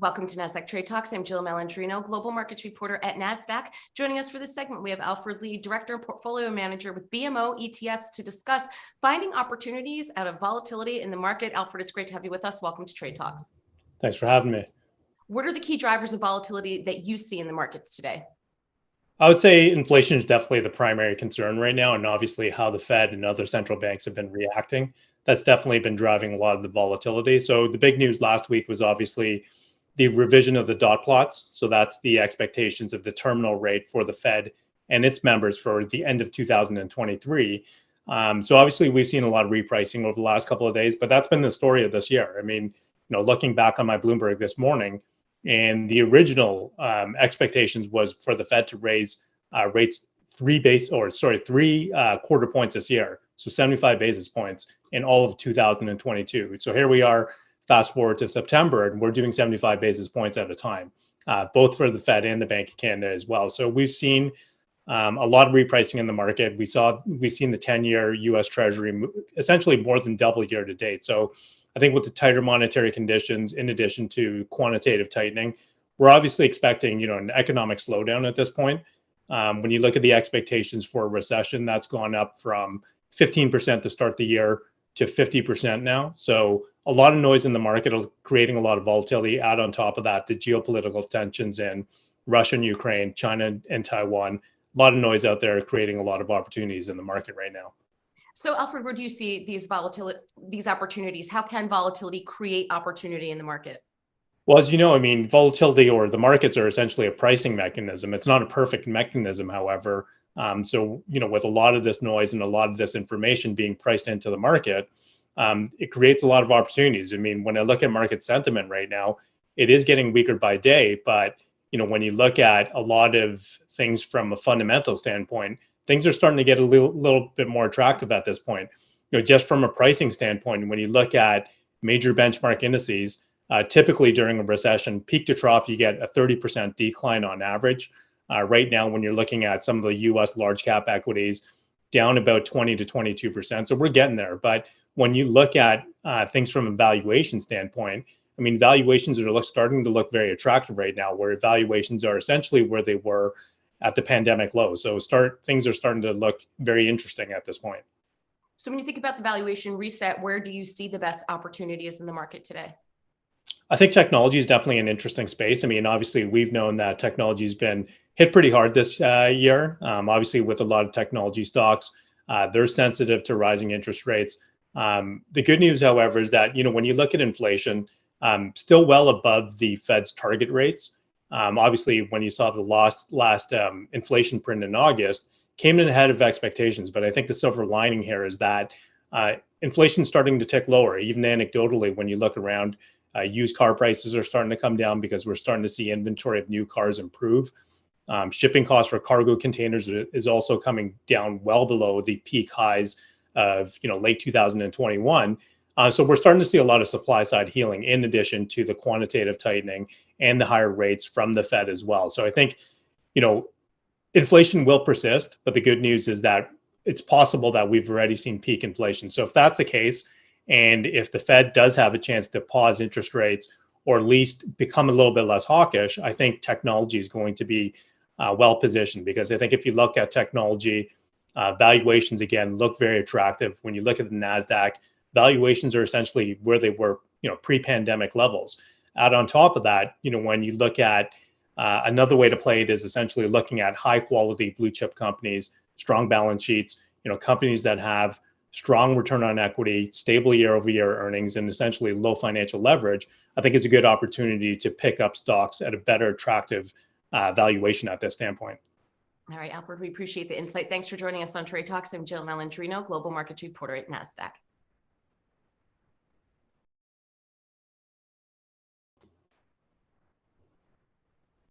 Welcome to Nasdaq Trade Talks. I'm Jill Malandrino, Global Markets Reporter at Nasdaq. Joining us for this segment, we have Alfred, Director and Portfolio Manager with BMO ETFs to discuss finding opportunities out of volatility in the market. Alfred, it's great to have you with us. Welcome to Trade Talks. Thanks for having me. What are the key drivers of volatility that you see in the markets today? I would say inflation is definitely the primary concern right now, and obviously how the Fed and other central banks have been reacting. That's definitely been driving a lot of the volatility. So the big news last week was obviously the revision of the dot plots. So that's the expectations of the terminal rate for the Fed and its members for the end of 2023. So obviously we've seen a lot of repricing over the last couple of days, but that's been the story of this year. I mean, looking back on my Bloomberg this morning, and the original expectations was for the Fed to raise rates three quarter points this year. So 75 basis points in all of 2022. So here we are, fast forward to September, and we're doing 75 basis points at a time, both for the Fed and the Bank of Canada as well. So we've seen a lot of repricing in the market. We've seen the 10-year U.S. Treasury essentially more than double year to date. So I think with the tighter monetary conditions, in addition to quantitative tightening, we're obviously expecting, an economic slowdown at this point. When you look at the expectations for a recession, that's gone up from 15% to start the year to 50% now. So a lot of noise in the market, creating a lot of volatility. Add on top of that the geopolitical tensions in Russia and Ukraine, China and Taiwan. A lot of noise out there, creating a lot of opportunities in the market right now. So, Alfred, where do you see these opportunities? How can volatility create opportunity in the market? Well, as you know, volatility or the markets are essentially a pricing mechanism. It's not a perfect mechanism, however. So, with a lot of this noise and a lot of this information being priced into the market, it creates a lot of opportunities. When I look at market sentiment right now, it is getting weaker by day. But, when you look at a lot of things from a fundamental standpoint, things are starting to get a little bit more attractive at this point. Just from a pricing standpoint, when you look at major benchmark indices, typically during a recession, peak to trough, you get a 30% decline on average. Right now, when you're looking at some of the U.S. large cap equities, down about 20 to 22%. So we're getting there. But when you look at things from a valuation standpoint, valuations are starting to look very attractive right now, where valuations are essentially where they were at the pandemic low. So things are starting to look very interesting at this point. So when you think about the valuation reset, where do you see the best opportunities in the market today? I think technology is definitely an interesting space. Obviously, we've known that technology has been hit pretty hard this year. Obviously, with a lot of technology stocks, they're sensitive to rising interest rates. The good news, however, is that when you look at inflation, still well above the Fed's target rates. Obviously, when you saw the last inflation print in August, came in ahead of expectations. But I think the silver lining here is that inflation is starting to tick lower. Even anecdotally, when you look around, used car prices are starting to come down because we're starting to see inventory of new cars improve. Shipping costs for cargo containers is also coming down well below the peak highs of late 2021. So we're starting to see a lot of supply side healing, in addition to the quantitative tightening and the higher rates from the Fed as well. So I think, inflation will persist, but the good news is that it's possible that we've already seen peak inflation. So if that's the case, and if the Fed does have a chance to pause interest rates or at least become a little bit less hawkish, I think technology is going to be well positioned, because I think if you look at technology, valuations again look very attractive. When you look at the Nasdaq, valuations are essentially where they were, pre-pandemic levels. Add on top of that, when you look at another way to play it is essentially looking at high quality blue chip companies, strong balance sheets, companies that have strong return on equity, stable year over year earnings, and essentially low financial leverage. I think it's a good opportunity to pick up stocks at a better attractive valuation at this standpoint. All right, Alfred, we appreciate the insight. Thanks for joining us on Trade Talks. I'm Jill Malandrino, Global Markets Reporter at Nasdaq.